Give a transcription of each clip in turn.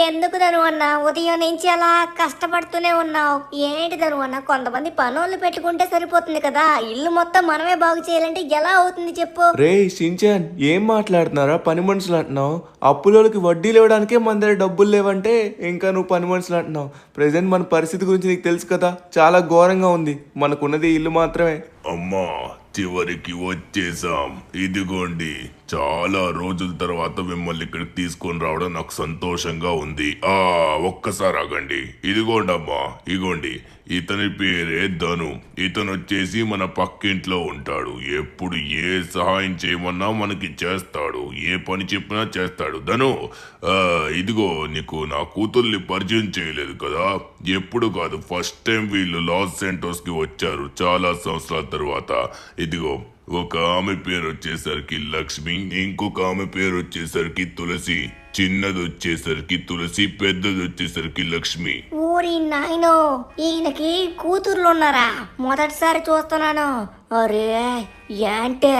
ఎందుకు ధనువన్న ఉదయం నుంచి అలా కష్టపడుతూనే ఉన్నావు? ఏంటి ధనువన్న, కొంతమంది పనోళ్ళు పెట్టుకుంటే సరిపోతుంది కదా, ఇల్లు మొత్తం మనమే బాగు చేయాలంటే ఎలా అవుతుంది చెప్పు? రే షించాన్, ఏం మాట్లాడుతున్నారా? పని మనుషులు అంటున్నావు? అప్పులోకి వడ్డీలు ఇవ్వడానికే మన దగ్గర డబ్బులు లేవంటే ఇంకా నువ్వు పని మనుషులు అంటున్నావు. ప్రెసెంట్ మన పరిస్థితి గురించి నీకు తెలుసు కదా, చాలా ఘోరంగా ఉంది. మనకున్నది ఇల్లు మాత్రమే. అమ్మా, చివరికి వచ్చేసాం. ఇదిగోండి, చాలా రోజుల తర్వాత మిమ్మల్ని ఇక్కడికి తీసుకొని రావడం నాకు సంతోషంగా ఉంది. ఒక్కసారి ఆగండి. ఇదిగోండి అమ్మా, ఇగోండి. ఇతని పేరే ధను. ఇతను వచ్చేసి మన పక్కింట్లో ఉంటాడు. ఎప్పుడు ఏ సహాయం చేయమన్నా మనకి చేస్తాడు, ఏ పని చెప్పినా చేస్తాడు. ధను, ఇదిగో నీకు నా కూతుర్ని పరిచయం చేయలేదు కదా. ఎప్పుడు కాదు, ఫస్ట్ టైం వీళ్ళు లాస్ సెంటోస్ కి వచ్చారు చాలా సంవత్సరాల తర్వాత. ఇదిగో, ఒక ఆమె పేరు వచ్చేసరికి లక్ష్మి, ఇంకొక ఆమె పేరు వచ్చేసరికి తులసి. చిన్నది వచ్చేసరికి తులసి, పెద్దది వచ్చేసరికి లక్ష్మి. ఊరి నాయనో, ఈయనకి కూతుర్లు ఉన్నారా? మొదటిసారి చూస్తున్నాను. అరే ఏంటే,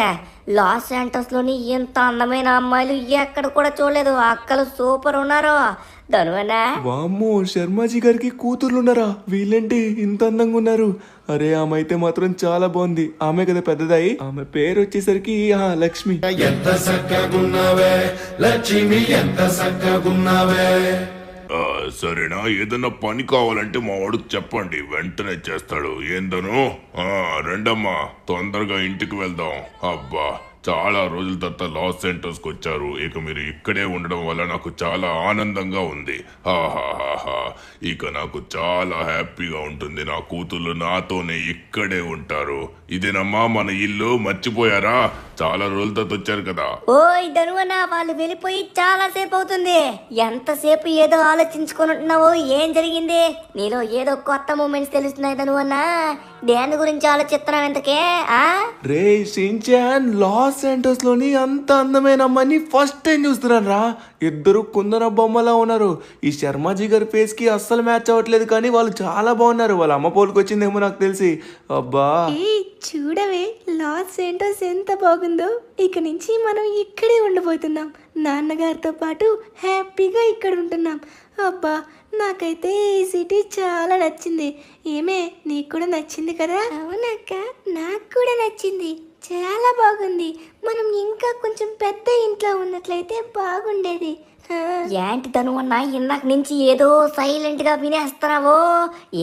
లాస్ ఏంటస్ లోని ఇంత అందమైన అమ్మాయిలు ఎక్కడ కూడా చూడలేదు. అక్కలు సూపర్ ఉన్నారు. ధనువనా, వామ్మో, శర్మాజీ గారికి కూతుర్లున్నారా? వీళ్ళేంటి ఇంత అందంగా ఉన్నారు? అరే, ఆమె అయితే మాత్రం చాలా బాగుంది. ఆమె కదా పెద్దదాయి. ఆమె పేరు వచ్చేసరికి లక్ష్మి. ఎంత సక్కగున్నావే లక్ష్మి, ఎంత సక్కగున్నావే. సరేనా, ఏదన్నా పని కావాలంటే మా వాడికి చెప్పండి, వెంటనే చేస్తాడు. ఏందను? రండమ్మా, తొందరగా ఇంటికి వెళ్దాం. అబ్బా, చాలా రోజుల తర్వాత లాస్ సెంటర్స్ కి వచ్చారు. ఇక మీరు ఇక్కడే ఉండడం వల్ల నాకు చాలా ఆనందంగా ఉంది. హాహాహా, ఇక నాకు చాలా హ్యాపీగా ఉంటుంది. నా కూతుళ్ళు నాతోనే ఇక్కడే ఉంటారు. ఇదేనమ్మా మన ఇల్లు, మర్చిపోయారా? చాలా రోజుల తర్వాత వచ్చారు కదా. ఓయ్ ధనువన్న, వాళ్ళు వెళ్ళిపోయి చాలా సేపు అవుతుంది. ఎంతసేపు ఏదో ఆలోచించుకొని ఉంటున్నావు? ఏం జరిగింది? నీలో ఏదో కొత్త మూమెంట్స్ తెలుస్తున్నాయి ధనువన్న. దేని గురించి ఆలోచిస్తున్నావు ఇంతకే? రే షించాన్, లాస్ సెంటర్స్ లోని అంత అందమైన అమ్మాయిని ఫస్ట్ టైం చూస్తున్నాను రా. ఇద్దరు కుందన బొమ్మలా ఉన్నారు. ఈ శర్మాజీ గారి ఫేస్ కి అస్సలు మ్యాచ్ అవ్వట్లేదు, కానీ వాళ్ళు చాలా బాగున్నారు. వాళ్ళ అమ్మ పోలికి వచ్చిందేమో నాకు తెలిసి. అబ్బా, చూడవే, లాస్ ఏంటోస్ ఎంత బాగుందో. ఇక నుంచి మనం ఇక్కడే ఉండబోతున్నాం. నాన్నగారితో పాటు హ్యాపీగా ఇక్కడ ఉంటున్నాం. అబ్బా, నాకైతే ఈ సిటీ చాలా నచ్చింది. ఏమే, నీకు కూడా నచ్చింది కదా? అవునక్క, నాకు కూడా నచ్చింది. చాలా బాగుంది. మనం ఇంకా కొంచెం పెద్ద ఇంట్లో ఉన్నట్లయితే బాగుండేది. ఏంటి ధనువన్న, ఇందాక నుంచి ఏదో సైలెంట్ గా వినేస్తున్నావో?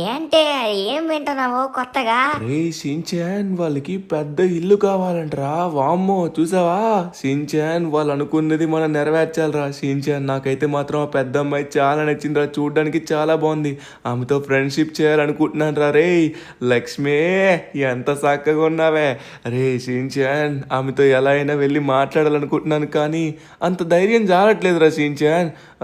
ఏంటే, ఏం వింటున్నావో కొత్తగా? రే షించాన్, వాళ్ళకి పెద్ద ఇల్లు కావాలంటరా. వామ్మో, చూసావా? షించాన్, వాళ్ళు అనుకున్నది మనం నెరవేర్చాలరా. షించాన్, నాకైతే మాత్రం ఆ పెద్ద అమ్మాయి చాలా నచ్చిందిరా. చూడడానికి చాలా బాగుంది. ఆమెతో ఫ్రెండ్షిప్ చేయాలనుకుంటున్నాను రా. రే లక్ష్మి, ఎంత చక్కగా ఉన్నావే. రే షించాన్, ఆమెతో ఎలా అయినా వెళ్ళి మాట్లాడాలనుకుంటున్నాను, కానీ అంత ధైర్యం జారట్లేదురా షించాన్.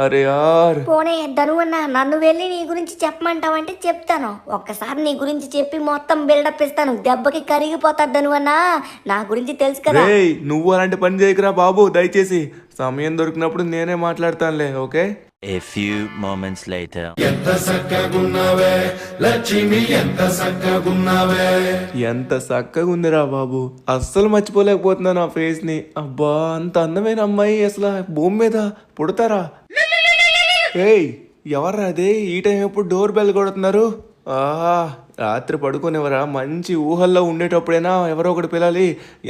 అరే యార్, పోనే ధనువన్న, నన్ను వెళ్ళి నీ గురించి చెప్పమంటావంటే చెప్తాను. ఒక్కసారి నీ గురించి చెప్పి మొత్తం బిల్డప్ ఇస్తాను. దెబ్బకి కరిగిపోతాడు ధనువన్న. నా గురించి తెలుసు కదా. రే నువ్వు అలాంటి పని చేయకురా బాబు, దయచేసి. సమయం దొరికినప్పుడు నేనే మాట్లాడతానులే, okay? A few moments later. ఎంత సక్కగున్నావే లక్ష్మి, ఎంత సక్కగున్నావే. ఎంత చక్కగా ఉందిరా బాబు, అస్సలు మర్చిపోలేకపోతున్నాను ఆ ఫేస్ ని. అబ్బా, అంత అందమైన అమ్మాయి అసలు భూమి మీద పుడతారా? ఏయ్, ఎవర్రా అదే ఈ టైం ఎప్పుడు డోర్ బెల్ కొడుతున్నారు? రాత్రి పడుకునేవరా? మంచి ఊహల్లో ఉండేటప్పుడైనా ఎవరో ఒకటి పిలాలి.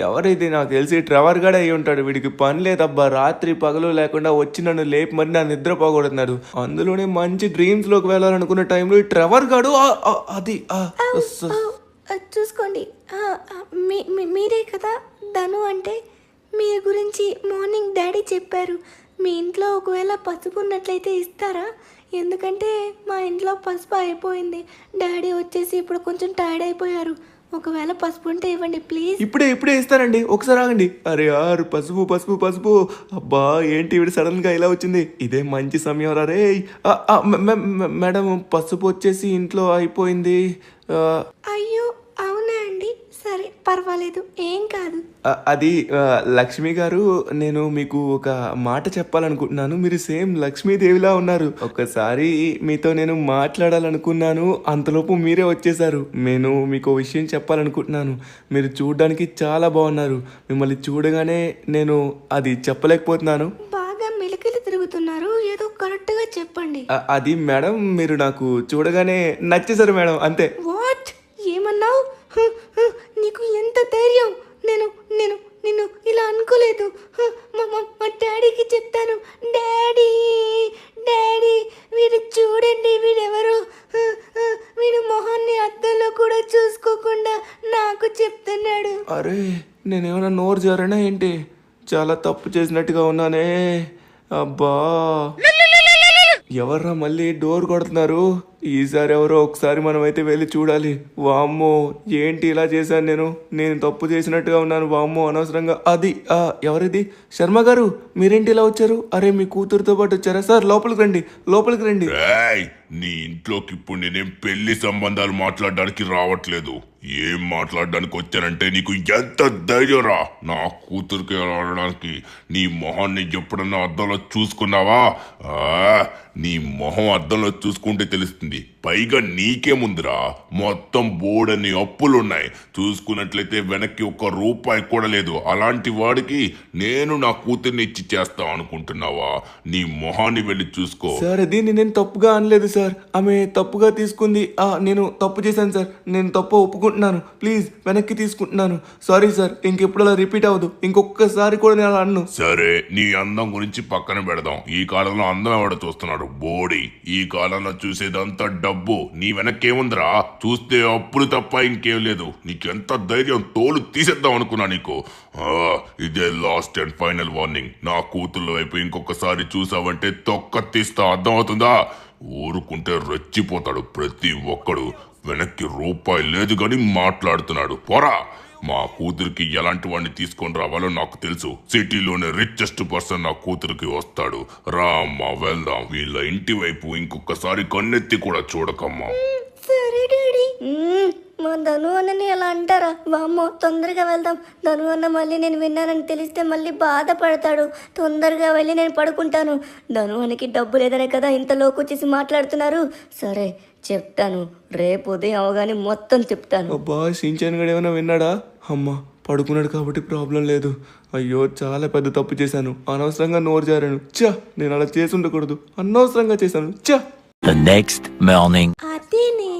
ఎవరైతే నాకు తెలిసి ట్రెవర్ గడే అయి ఉంటాడు. వీడికి పని లేదబ్బా, రాత్రి పగలు లేకుండా వచ్చి నన్ను లేపి మరి నా నిద్ర పోగొడుతున్నాడు. అందులోనే మంచి డ్రీమ్స్ లోకి వెళ్ళాలనుకున్న టైంలో ఈ ట్రెవర్ గాడు అది చూసుకోండి. మీరే కదా ధను అంటే? మీ గురించి మార్నింగ్ డాడీ చెప్పారు. మీ ఇంట్లో ఒకవేళ పసుపు ఉన్నట్లయితే ఇస్తారా? ఎందుకంటే మా ఇంట్లో పసుపు అయిపోయింది. డాడీ వచ్చేసి ఇప్పుడు కొంచెం టైర్డ్ అయిపోయారు. ఒకవేళ పసుపు ఉంటే ఇవ్వండి ప్లీజ్. ఇప్పుడే ఇస్తానండి, ఒకసారి ఆగండి. అరే యార్, పసుపు పసుపు పసుపు. అబ్బా, ఏంటి ఇవి సడన్ గా ఇలా వచ్చింది? ఇదే మంచి సమయం రా. రే మేడం, పసుపు వచ్చేసి ఇంట్లో అయిపోయింది. అయ్యో, అవునా అండి? సరే, పర్వాలేదు, ఏం కాదు. అది లక్ష్మి గారు, నేను మీకు ఒక మాట చెప్పాలనుకుంటున్నాను. మీరు సేమ్ లక్ష్మీదేవిలా ఉన్నారు. ఒకసారి మీతో నేను మాట్లాడాలనుకున్నాను, అంతలోపు మీరే వచ్చేసారు. నేను మీకు విషయం చెప్పాలనుకుంటున్నాను. మీరు చూడడానికి చాలా బాగున్నారు. మిమ్మల్ని చూడగానే నేను అది చెప్పలేకపోతున్నాను. బాగా మెలికలు తిరుగుతున్నారు. ఏదో కరెక్ట్గా చెప్పండి. అది మేడం మీరు నాకు చూడగానే నచ్చేసారు మేడం, అంతే. వాట్ ఏమన్నావు? నీకు ఎంత ధైర్యం? నేను నేను నిన్ను ఇలా అనుకోలేదు. మా డాడీకి చెప్తాను. డాడీ డాడీ వీడు చూడండి, వీడెవరు? వీడు మొహాన్ని అద్దంలో కూడా చూసుకోకుండా నాకు చెప్తున్నాడు. అరే నేనేమైనా నోరు జారానా ఏంటి? చాలా తప్పు చేసినట్టుగా ఉన్నానే. అబ్బా ఎవర్రా మళ్ళీ డోర్ కొడుతున్నారు? ఈసారి ఎవరో ఒకసారి మనమైతే వెళ్ళి చూడాలి. వామ్మో ఏంటి ఇలా చేశాను నేను తప్పు చేసినట్టుగా ఉన్నాను. వామ్మో అనవసరంగా. అది ఎవరిది? శర్మ గారు మీరేంటి ఇలా వచ్చారు? అరే మీ కూతురుతో పాటు వచ్చారా? సార్ లోపలికి రండి, లోపలికి రండి. ఏయ్, నీ ఇంట్లోకి ఇప్పుడు నేనేం పెళ్లి సంబంధాలు మాట్లాడడానికి రావట్లేదు. ఏం మాట్లాడడానికి వచ్చానంటే నీకు ఎంత ధైర్యం రా నా కూతురికి ఆడడానికి? నీ మొహాన్ని ఎప్పుడన్నా అద్దంలో చూసుకున్నావా? నీ మొహం అద్దంలో చూసుకుంటే తెలుస్తుంది. పైగా నీకేముందిరా, మొత్తం బోర్డని అప్పులున్నాయి. చూసుకున్నట్లయితే వెనక్కి ₹1 కూడా లేదు. అలాంటి వాడికి నేను నా కూతుర్ని ఇచ్చి చేస్తా అనుకుంటున్నావా? నీ మొహాన్ని వెళ్ళి చూసుకో. సార్ అది నేను తప్పుగా అనలేదు సార్, ఆమె తప్పుగా తీసుకుంది. నేను తప్పు చేశాను సార్, నేను తప్పు ఒప్పుకుంటున్నాను. ప్లీజ్ వెనక్కి తీసుకుంటున్నాను. సారీ సార్, ఇంకెప్పుడు అలా రిపీట్ అవ్వదు. ఇంకొకసారి కూడా నేను అలా అన్ను. సరే, నీ అందం గురించి పక్కన పెడదాం. ఈ కాలంలో అందం ఎవడ చూస్తున్నాడు? బోడి. ఈ కాలంలో చూసేదంతా డబ్బు. నీ వెనక్కేముందిరా? చూస్తే అప్పులు తప్ప ఇంకేం లేదు. నీకెంత ధైర్యం? తోలు తీసేద్దాం అనుకున్నా నీకు. ఇదే లాస్ట్ అండ్ ఫైనల్ వార్నింగ్. నా కూతుళ్ళ వైపు ఇంకొకసారి చూసావంటే తొక్క తీస్తా. అర్థం అవుతుందా? ఊరుకుంటే రెచ్చిపోతాడు ప్రతి ఒక్కడు. వెనక్కి ₹1 లేదు గాని మాట్లాడుతున్నాడు. పోరా. మా కూతురికి ఎలాంటి వాడిని తీసుకొని రావాలో నాకు తెలుసు. సిటీలోనే రిచెస్ట్ పర్సన్ నా కూతురికి వస్తాడు. రా అమ్మా వెళ్దాం. వీళ్ళ ఇంటి వైపు ఇంకొకసారి కన్నెత్తి కూడా చూడకమ్మా. సరే డాడీ. మా ధను అన్నని అలా అంటారా? వామ్మో తొందరగా వెళ్దాం. ధను అన్న మళ్ళీ నేను విన్నానని తెలిస్తే మళ్ళీ బాధపడతాడు. తొందరగా వెళ్ళి నేను పడుకుంటాను. ధను అన్నకి డబ్బు లేదనే కదా ఇంతలోకి వచ్చేసి మాట్లాడుతున్నారు. సరే చెప్తాను, రేపు ఉదయం అవగానే మొత్తం చెప్తాను. అబ్బా షించాన్ గడు ఏమైనా విన్నాడా? అమ్మా పడుకున్నాడు కాబట్టి ప్రాబ్లం లేదు. అయ్యో చాలా పెద్ద తప్పు చేశాను. అనవసరంగా నోరు జారాను. నేను అలా చేసి ఉండకూడదు. అనవసరంగా చేశాను. The next morning. అదేనే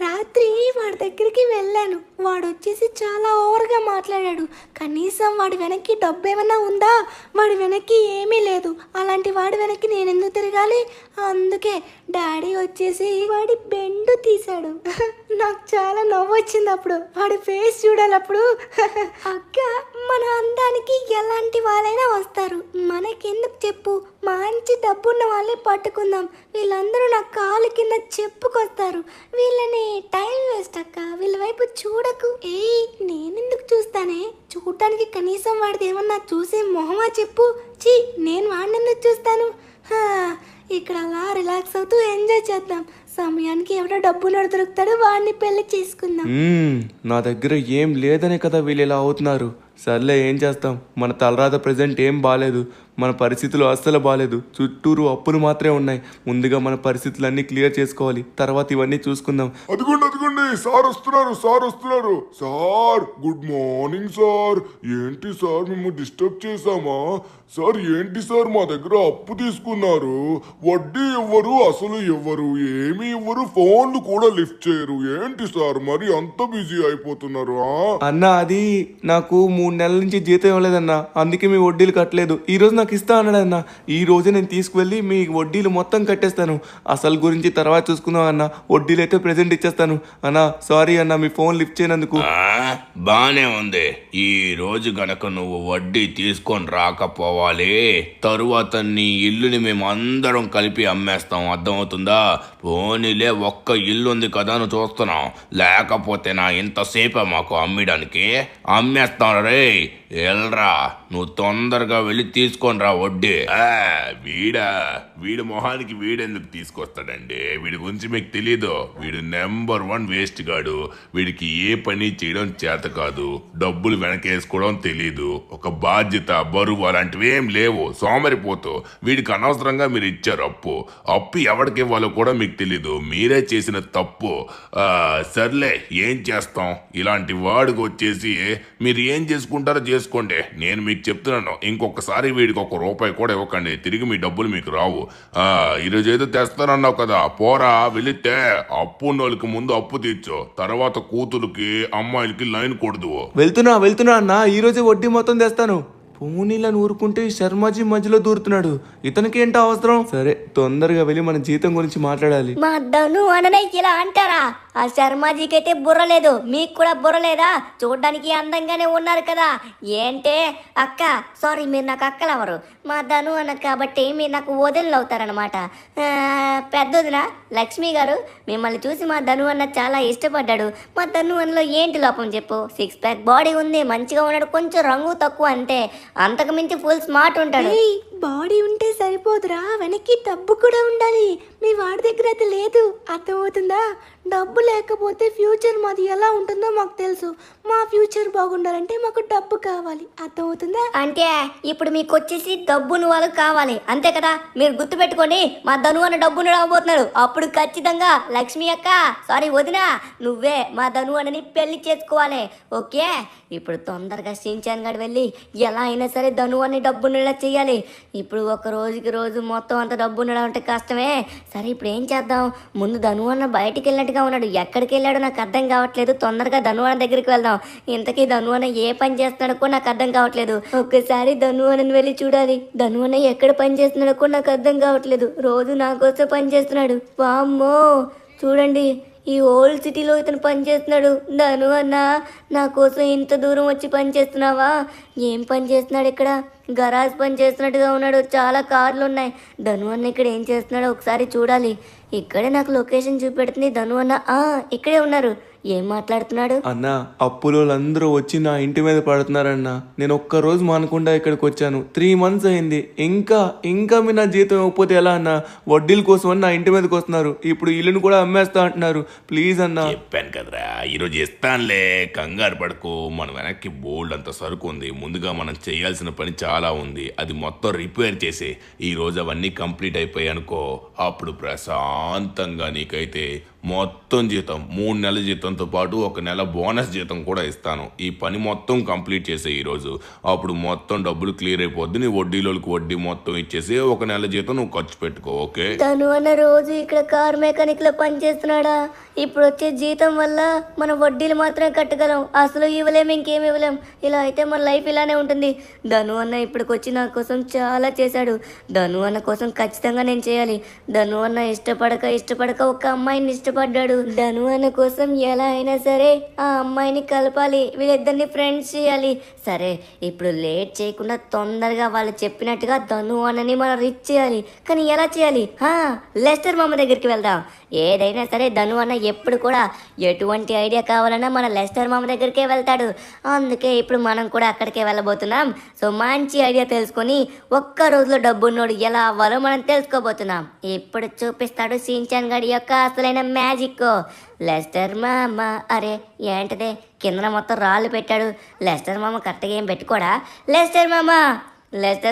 రాత్రి వాడి దగ్గరికి వెళ్ళాను. వాడు వచ్చేసి చాలా ఓవర్గా మాట్లాడాడు. కనీసం వాడి వెనక్కి డబ్బు ఏమైనా ఉందా? వాడి వెనక్కి ఏమీ లేదు. అలాంటి వాడి వెనక్కి నేను ఎందుకు తిరగాలి? అందుకే డాడీ వచ్చేసి వాడి బెండు తీశాడు. నాకు చాలా నవ్వు వచ్చింది అప్పుడు. వాడి ఫేస్ చూడాలప్పుడు. అక్క మన అందానికి ఎలాంటి వాళ్ళైనా వస్తారు. మనకెందుకు చెప్పు? మంచి డబ్బున్న వాళ్ళే పట్టుకుందాం. వీళ్ళందరూ నా కాలు కింద చెప్పుకొస్తారు. వీళ్ళని టైం వేస్ట్ అక్క. వీళ్ళ వైపు చూడకు. నేనెందుకు చూస్తానే? చూడటానికి కనీసం వాడిది ఏమన్నా చూసే మొహమా చెప్పు. నేను వాడిని ఎందుకు చూస్తాను? ఇక్కడ అలా రిలాక్స్ అవుతూ ఎంజాయ్ చేద్దాం. సమయానికి ఎవడో డబ్బులు దొరుకుతాడు, వాడిని పెళ్లి చేసుకుందాం. నా దగ్గర ఏం లేదనే కదా వీళ్ళు ఇలా అవుతున్నారు. సర్లే ఏం చేస్తాం. మన తలరాత ప్రెజెంట్ ఏం బాగాలేదు. మన పరిస్థితులు అస్సలు బాగాలేదు. చుట్టూరు అప్పులు మాత్రమే ఉన్నాయి. ముందుగా మన పరిస్థితులన్నీ క్లియర్ చేసుకోవాలి. తర్వాత ఇవన్నీ చూసుకుందాం. అదిగోండి సార్ వస్తున్నారు. Sir good morning sir. ఏంటి సార్ మేము డిస్టర్బ్ చేసామా? సార్ ఏంటి సార్ మా దగ్గర అప్పు తీసుకున్నారు? వడ్డీ ఇవ్వరు, అసలు ఇవ్వరు, ఏమీ ఇవ్వరు, ఫోన్లు కూడా లిఫ్ట్ చేయరు. ఏంటి సార్ మరి అంత బిజీ అయిపోతున్నారు? అన్న అది నాకు 3 నెలల నుంచి జీతం ఇవ్వలేదన్నా, అందుకే మీ వడ్డీలు కట్టలేదు. ఈ రోజు నాకు ఇస్తా అన్నాడన్నా. ఈ రోజు నేను తీసుకువెళ్ళి మీ వడ్డీలు మొత్తం కట్టేస్తాను. అసలు గురించి తర్వాత చూసుకుందాం అన్న. వడ్డీలు అయితే ప్రెజెంట్ ఇచ్చేస్తాను అన్నా. సారీ అన్న మీ ఫోన్ లిఫ్ట్ చేయనందుకు. బానే ఉంది. ఈ రోజు గనక నువ్వు వడ్డీ తీసుకొని రాకపోవాలి, తరువాత నీ ఇల్లుని మేము అందరం కలిపి అమ్మేస్తాం. అర్థమవుతుందా? పోనీలే ఒక్క ఇల్లు ఉంది కదా నువ్వు చూస్తున్నాం. లేకపోతే నా ఇంతసేపే మాకు అమ్మడానికి. అమ్మేస్తాం రే. ఎల్రా నువ్వు తొందరగా వెళ్ళి తీసుకొని రా వడ్డీ. వీడి మొహానికి వీడెందుకు తీసుకొస్తాడండి? వీడి గురించి మీకు తెలీదు. వీడు నెంబర్ 1 వేస్ట్ గాడు. వీడికి ఏ పని చేయడం చేత కాదు. డబ్బులు వెనకేసుకోవడం తెలీదు. ఒక బాధ్యత, బరువు అలాంటివి ఏం లేవు. సోమరిపోతూ వీడికి అనవసరంగా మీరు ఇచ్చారు అప్పు ఎవరికి ఇవ్వాలో కూడా మీకు తెలీదు. మీరే చేసిన తప్పు. సర్లే ఏం చేస్తాం. ఇలాంటి వాడికి వచ్చేసి మీరు ఏం చేసుకుంటారో చేసుకోండి. నేను మీకు చెప్తున్నాను, ఇంకొకసారి వీడికి ₹1 కూడా ఇవ్వకండి. తిరిగి మీ డబ్బులు మీకు రావు. ఈరోజు ఏదో తెస్తానన్నావు కదా, పోరా వెళితే అప్పు ఉన్నోళ్ళకి ముందు అప్పు తీర్చు, తర్వాత కూతురికి అమ్మాయిలకి లైన్ కొడదు. వెళ్తున్నా అన్న, ఈ రోజే వడ్డీ మొత్తం తెస్తాను. పోనీలను ఊరుకుంటే శర్మాజీ మధ్యలో దూరుతున్నాడు. ఇతనికి ఏంటో అవసరం? సరే, తొందరగా వెళ్ళి మన జీతం గురించి మాట్లాడాలి. మా ధను అననే ఇలా అంటారా? ఆ శర్మాజీకి అయితే బుర్ర లేదు, మీకు కూడా బుర్ర లేదా? చూడ్డానికి అందంగానే ఉన్నారు కదా. ఏంటే అక్క, సారీ మీరు నాకు అక్కలవరు, మా ధను అన్న కాబట్టి మీరు నాకు వదిలి అవుతారనమాట. పెద్దదిన లక్ష్మి గారు, మిమ్మల్ని చూసి మా ధను అన్న చాలా ఇష్టపడ్డాడు. మా ధను అన్నలో ఏంటి లోపం చెప్పు? 6 ప్యాక్ బాడీ ఉంది, మంచిగా ఉన్నాడు, కొంచెం రంగు తక్కువ అంతే, అంతకు మించి ఫుల్ స్మార్ట్ ఉంటాడు. బాడీ ఉంటే సరిపోదురా, వెనక్కి డబ్బు కూడా ఉండాలి. మీ వాడి దగ్గర అది లేదు, అర్థమవుతుందా? డబ్బు లేకపోతే ఫ్యూచర్ మాది ఎలా ఉంటుందో మాకు తెలుసు. మా ఫ్యూచర్ బాగుండాలంటే మాకు డబ్బు కావాలి, అర్థమవుతుందా? అంటే ఇప్పుడు మీకు వచ్చేసి డబ్బును వాళ్ళకి కావాలి అంతే కదా? మీరు గుర్తుపెట్టుకోండి, మా ధను అన్న డబ్బును రాబోతున్నారు. అప్పుడు ఖచ్చితంగా లక్ష్మి అక్క, సారీ వదినా, నువ్వే మా ధను అన్నని పెళ్లి చేసుకోవాలి, ఓకే? ఇప్పుడు తొందరగా షించాన్ గడు వెళ్ళి ఎలా అయినా సరే ధను అన్ని డబ్బును చేయాలి. ఇప్పుడు ఒక రోజుకి రోజు మొత్తం అంత డబ్బు ఉండడం అంటే కష్టమే. సరే ఇప్పుడు ఏం చేద్దాం? ముందు ధను అన్న బయటికి వెళ్ళినట్టుగా ఉన్నాడు, ఎక్కడికి వెళ్ళాడో నాకు అర్థం కావట్లేదు. తొందరగా ధను అన్న దగ్గరికి వెళ్దాం. ఇంతకీ ధను అన్న ఏ పని చేస్తున్నాడో కూడా నాకు అర్థం కావట్లేదు. ఒక్కసారి ధను అన్నని వెళ్ళి చూడాలి. ధను అన్న ఎక్కడ పని చేస్తున్నాడో కూడా నాకు అర్థం కావట్లేదు. రోజు నా కోసం పని చేస్తున్నాడు. వామ్మో, చూడండి, ఈ ఓల్డ్ సిటీలో ఇతను పని చేస్తున్నాడు. ధను అన్న, నా కోసం ఇంత దూరం వచ్చి పని చేస్తున్నావా? ఏం పని చేస్తున్నాడు ఇక్కడ? గరాజ్ పని చేస్తున్నట్టుగా ఉన్నాడు, చాలా కార్లు ఉన్నాయి. ధను అన్న ఇక్కడ ఏం చేస్తున్నాడో ఒకసారి చూడాలి. ఇక్కడే నాకు లొకేషన్ చూపెడుతుంది. ధను అన్న ఇక్కడే ఉన్నారు. ఏం మాట్లాడుతున్నాడు? అన్న, అప్పులోళ్ళందరూ వచ్చి నా ఇంటి మీద పడుతున్నారన్న. నేను ఒక్క రోజు మానకుండా ఇక్కడికి వచ్చాను. 3 months అయింది. ఇంకా మీరు నా జీతం ఇవ్వకపోతే ఎలా అన్న? వడ్డీల కోసం అని నా ఇంటి మీదకి వస్తున్నారు. ఇప్పుడు ఇల్లును కూడా అమ్మేస్తా అంటున్నారు. ప్లీజ్ అన్న. చెప్పాను కదరా, ఈరోజు ఇస్తానులే, కంగారు పడకు. మన వెనక్కి బోల్డ్ అంత సరుకు ఉంది. ముందుగా మనం చేయాల్సిన పని చాలా ఉంది, అది మొత్తం రిపేర్ చేసి ఈ రోజు అవన్నీ కంప్లీట్ అయిపోయాయి అనుకో, అప్పుడు ప్రశాంతంగా నీకైతే మొత్తం జీతం, 3 నెలల జీతంతో పాటు 1 నెల బోనస్ జీతం కూడా ఇస్తాను. ఈ పని మొత్తం కంప్లీట్ చేసే ఈరోజు, అప్పుడు మొత్తం డబ్బులు క్లియర్ అయిపోద్ది. నీ వడ్డీలోకి వడ్డీ మొత్తం ఇచ్చేసి 1 నెల జీతం నువ్వు ఖర్చు పెట్టుకో, ఓకే? ధను అన్న రోజు ఇక్కడ కార్ మెకానిక్ లో పని చేస్తున్నాడా? ఇప్పుడు వచ్చే జీతం వల్ల మన వడ్డీలు మాత్రమే కట్టగలం, అసలు ఇవ్వలేము, ఇంకేమి ఇవ్వలేం. ఇలా అయితే మన లైఫ్ ఇలానే ఉంటుంది. ధను అన్న ఇప్పటికొచ్చి నా కోసం చాలా చేశాడు. ధను అన్న కోసం ఖచ్చితంగా నేను చేయాలి. ధను అన్న ఇష్టపడక ఒక అమ్మాయిని ఇష్టపడ్డాడు. ధను అన్న కోసం ఎలా అయినా సరే ఆ అమ్మాయిని కలపాలి, వీళ్ళిద్దరిని ఫ్రెండ్స్ చేయాలి. సరే ఇప్పుడు లేట్ చేయకుండా తొందరగా వాళ్ళు చెప్పినట్టుగా ధను అన్నని మనం రిచ్ చేయాలి. కానీ ఎలా చేయాలి? లెస్టర్ మామ దగ్గరికి వెళ్దాం. ఏదైనా సరే ధను అన్న ఎప్పుడు కూడా ఎటువంటి ఐడియా కావాలన్నా మన లెస్టర్ మామ దగ్గరికే వెళ్తాడు. అందుకే ఇప్పుడు మనం కూడా అక్కడికే వెళ్ళబోతున్నాం. సో మంచి ఐడియా తెలుసుకొని ఒక్క రోజులో డబ్బున్నోడు ఎలా అవ్వాలో మనం తెలుసుకోబోతున్నాం. ఇప్పుడు చూపిస్తాడు షించాన్ గడి యొక్క అసలైన మ్యాజిక్. లెస్టర్ మామ, అరే ఏంటిదే కింద మొత్తం రాళ్ళు పెట్టాడు. లెస్టర్ మామ కరెక్ట్గా ఏం పెట్టుకోడా? లెస్టర్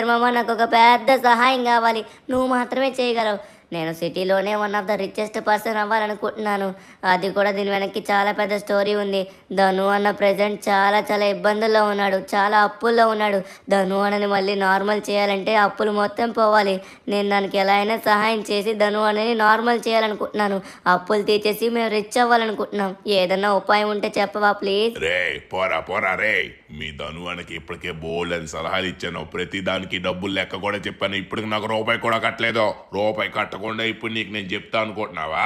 మామ నాకు ఒక పెద్ద సహాయం కావాలి, నువ్వు మాత్రమే చేయగలవు. నేను సిటీలోనే one of the richest person అవ్వాలనుకుంటున్నాను. అది కూడా దీని వెనక్కి చాలా పెద్ద స్టోరీ ఉంది. ధను అన్న ప్రెజెంట్ చాలా ఇబ్బందుల్లో ఉన్నాడు, చాలా అప్పుల్లో ఉన్నాడు. ధను అన్నని మళ్ళీ నార్మల్ చేయాలంటే అప్పులు మొత్తం పోవాలి. నేను దానికి ఎలా అయినా సహాయం చేసి ధను అన్నని నార్మల్ చేయాలనుకుంటున్నాను. అప్పులు తీసేసి మేము రిచ్ అవ్వాలనుకుంటున్నాం. ఏదన్నా ఉపాయం ఉంటే చెప్పవా ప్లీజ్? రే పోరా రే, మీ ధను అన్నకి ఇప్పటికే బోల్డ్ అని సలహాలు ఇచ్చాను. ప్రతి దానికి డబ్బులు లెక్క కూడా చెప్పాను. ఇప్పటికి నాకు ₹1 కూడా కట్టలేదు. ₹1 కట్టకుండా ఇప్పుడు నీకు నేను చెప్తా అనుకుంటున్నావా?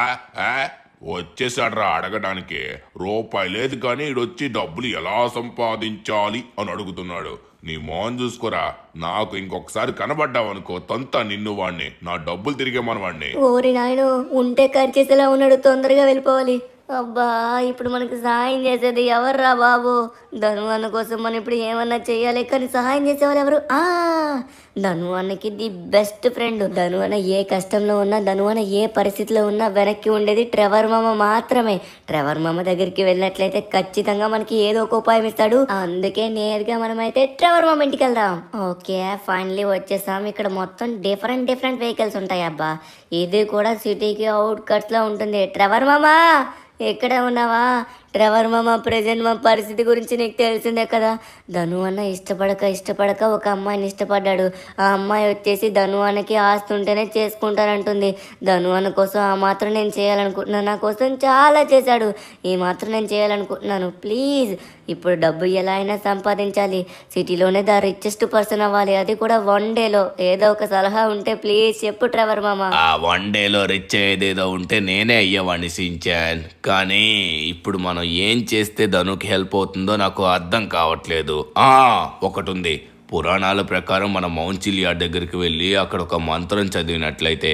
వచ్చేసాడ్రా అడగడానికి. ₹1 లేదు కానీ ఈడొచ్చి డబ్బులు ఎలా సంపాదించాలి అని అడుగుతున్నాడు. నీ మోహన్ చూసుకోరా, నాకు ఇంకొకసారి కనబడ్డావనుకో తంతా నిన్ను వాడిని, నా డబ్బులు తిరిగే మన వాడిని. ఓరి నాయను, ఉంటే ఖర్చేసేలా ఉన్నాడు, తొందరగా వెళ్ళిపోవాలి. అబ్బా, ఇప్పుడు మనకి సహాయం చేసేది ఎవర్రా బాబు? ధను అన్న కోసం మనం ఇప్పుడు ఏమన్నా చెయ్యాలి, కానీ సహాయం చేసేవారు ఎవరు? ధను అన్నకి ది బెస్ట్ ఫ్రెండ్. ధను అన్న ఏ కష్టంలో ఉన్నా, ధను అన్న ఏ పరిస్థితిలో ఉన్నా వెనక్కి ఉండేది ట్రెవర్ మామ మాత్రమే. ట్రెవర్ మామ దగ్గరికి వెళ్ళినట్లయితే ఖచ్చితంగా మనకి ఏదో ఒక ఉపాయం ఇస్తాడు. అందుకే నేరుగా మనమైతే ట్రెవర్ మామ ఇంటికి వెళ్దాం. ఓకే, ఫైనలీ వచ్చేసాం. ఇక్కడ మొత్తం డిఫరెంట్ వెహికల్స్ ఉంటాయి. అబ్బా, ఇది కూడా సిటీకి అవుట్ కట్స్ లో ఉంటుంది. ట్రెవర్ మామా, ఎక్కడ ఉన్నావా? ట్రెవర్ మామ ప్రెజెంట్ మా పరిస్థితి గురించి నీకు తెలిసిందే కదా. ధను అన్న ఇష్టపడక ఒక అమ్మాయిని ఇష్టపడ్డాడు. ఆ అమ్మాయి వచ్చేసి ధను అన్నకి ఆస్తి ఉంటేనే చేసుకుంటానంటుంది. ధను అన్న కోసం ఆ మాత్రం నేను చేయాలనుకుంటున్నాను. నా కోసం చాలా చేశాడు. ఈ మాత్రం నేను చేయాలనుకుంటున్నాను. ప్లీజ్ ఇప్పుడు డబ్బు ఎలా అయినా సంపాదించాలి. సిటీలోనే ద రిచెస్ట్ పర్సన్ అవ్వాలి. అది కూడా 1 డేలో. ఏదో ఒక సలహా ఉంటే ప్లీజ్ చెప్పు ట్రెవర్ మామ. ఆ 1 డేలో రిచ్ ఏదేదో ఉంటే నేనే అయ్యేవాడిని సించాన్. కానీ ఇప్పుడు మనం ఏం చేస్తే ధనుకి హెల్ప్ అవుతుందో నాకు అర్థం కావట్లేదు. ఒకటి ఉంది. పురాణాల ప్రకారం మన మౌంచిలియా దగ్గరికి వెళ్ళి అక్కడ ఒక మంత్రం చదివినట్లయితే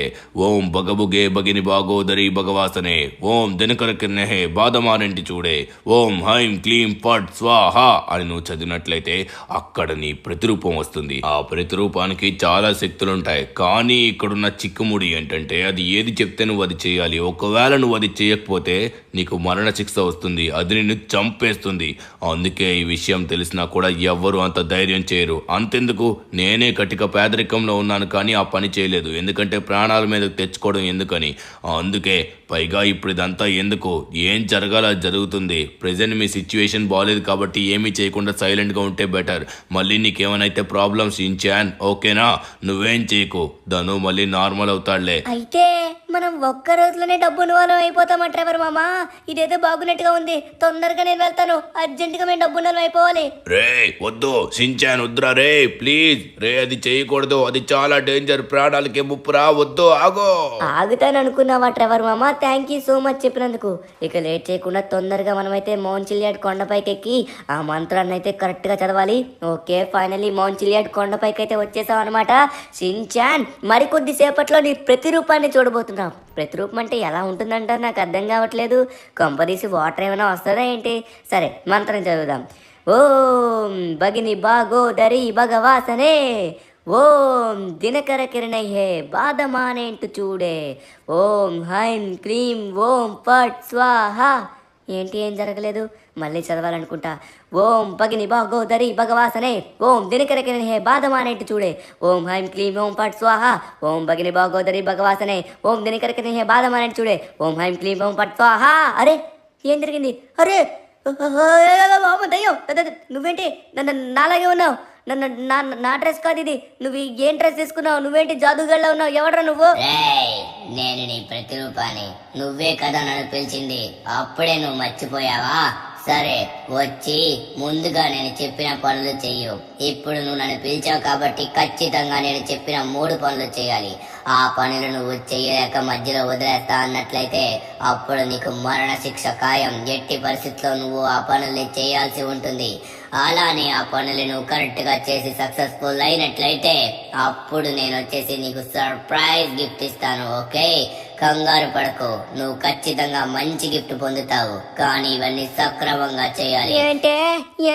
ఓం బగబుగే బగిని బాగోదరి భగవాసనే ఓం దినకర కిన్నెహే బాధమానంటి చూడే ఓం హైం క్లీం పట్ స్వాహ అని నువ్వు చదివినట్లయితే అక్కడ నీ ప్రతిరూపం వస్తుంది. ఆ ప్రతిరూపానికి చాలా శక్తులుంటాయి. కానీ ఇక్కడున్న చిక్కుముడి ఏంటంటే అది ఏది చెప్తే నువ్వు అది చేయాలి. ఒకవేళ నువ్వు అది చేయకపోతే నీకు మరణ శిక్ష వస్తుంది. అది నిన్ను చంపేస్తుంది. అందుకే ఈ విషయం తెలిసినా కూడా ఎవ్వరూ అంత ధైర్యం చేయరు. అంతెందుకు, నేనే కటిక పేదరికంలో ఉన్నాను కానీ ఆ పని చేయలేదు. ఎందుకంటే ప్రాణాల మీదకు తెచ్చుకోవడం ఎందుకని. అందుకే పైగా ఇప్పుడు ఇదంతా ఎందుకు, ఏం జరగాలో జరుగుతుంది. ప్రెజెంట్ మీ సిచ్యువేషన్ బాగాలేదు కాబట్టి ఏమీ చేయకుండా సైలెంట్గా ఉంటే బెటర్. మళ్ళీ నీకేమైనా ప్రాబ్లమ్స్ ఇన్చాన్ ఓకేనా? నువ్వేం చేయకు, ధను మళ్ళీ నార్మల్ అవుతాడులే. అయితే మనం ఒక్క రోజులోనే డబ్బును వాళ్ళం అయిపోతామా ట్రెవర్ మామ? ఇదేదో బాగున్నట్టుగా ఉంది. తొందరగా నేను వెళ్తాను. అర్జెంటుగా మేము డబ్బును అయిపోవాలి. రే వద్దు సించాన్, వద్దురా రే ప్లీజ్ రే, అది చేయకూడదు. అది చాలా డేంజర్, ప్రాణాలకి ముప్పురా. వద్దు, ఆగో. ఆగుతాను అనుకున్నావా ట్రెవర్ మామ? థ్యాంక్ యూ సో మచ్ చెప్పినందుకు. ఇక లేట్ చేయకుండా తొందరగా మనమైతే మౌంచిలియాడ్ కొండపైకి ఎక్కి ఆ మంత్రాన్ని అయితే కరెక్ట్గా చదవాలి. ఓకే, ఫైనల్లీ మౌంచిలియాడ్ కొండపైకి అయితే వచ్చేసాం అనమాట. షిన్చాన్ మరికొద్ది సేపట్లో నీ ప్రతిరూపాన్ని చూడబోతున్నాం. ప్రతిరూపం అంటే ఎలా ఉంటుందంటారు? నాకు అర్థం కావట్లేదు. కొంపదీసి వాటర్ ఏమైనా వస్తుందా ఏంటి? సరే మంత్రం చదువుదాం. ఓం భగిని బాగోదరి భగవాసనే ఓం దినకర కిరణయ్యే బాధమానేంటు చూడే ఓం హైం క్లీం ఓం పట్ స్వాహ. ఏంటి ఏం జరగలేదు? మళ్ళీ చదవాలనుకుంటా. ఓం భగిని బాగోదరి భగవాసనే ఓం దినకర కిరణయ్యే బాధమానేంటు చూడే ఓం హైం క్లీం ఓం పట్ స్వాహ ఓం భగిని బాగోదరి భగవాసనే ఓం దినకర కిరణయ్యే బాధమానేంటు చూడే ఓం హైం క్లీం ఓం పట్ స్వాహ. అరే ఏం జరిగింది? అరే దయ్యం, నువ్వేంటి నాలాగే ఉన్నావు? నా డ్రెస్ కాదు ఇది. నువ్వు ఏం డ్రెస్ తీసుకున్నావు? నువ్వేంటి జాదుగల్లా ఉన్నావు? ఎవడ్రా నువ్వు? నేను నీ ప్రతిరూపాన్ని. నువ్వే కదా నన్ను పిలిచింది. అప్పుడే నువ్వు మర్చిపోయావా? సరే వచ్చి ముందుగా నేను చెప్పిన పనులు చెయ్యు. ఇప్పుడు నువ్వు నన్ను పిలిచావు కాబట్టి ఖచ్చితంగా నేను చెప్పిన 3 పనులు చేయాలి. ఆ పనులు నువ్వు చెయ్యలేక మధ్యలో వదిలేస్తా అన్నట్లయితే అప్పుడు నీకు మరణ శిక్ష ఖాయం. ఎట్టి పరిస్థితుల్లో నువ్వు ఆ పనుల్ని చేయాల్సి ఉంటుంది. అలానే ఆ పనులు నువ్వు కరెక్ట్ గా చేసి సక్సెస్ఫుల్ అయినట్లయితే అప్పుడు నేను వచ్చేసి నీకు సర్ప్రైజ్ గిఫ్ట్ ఇస్తాను. ఓకే, కంగారు పడకు, నువ్వు ఖచ్చితంగా మంచి గిఫ్ట్ పొందుతావు. కానీ ఇవన్నీ సక్రమంగా చేయాలి. ఏంటే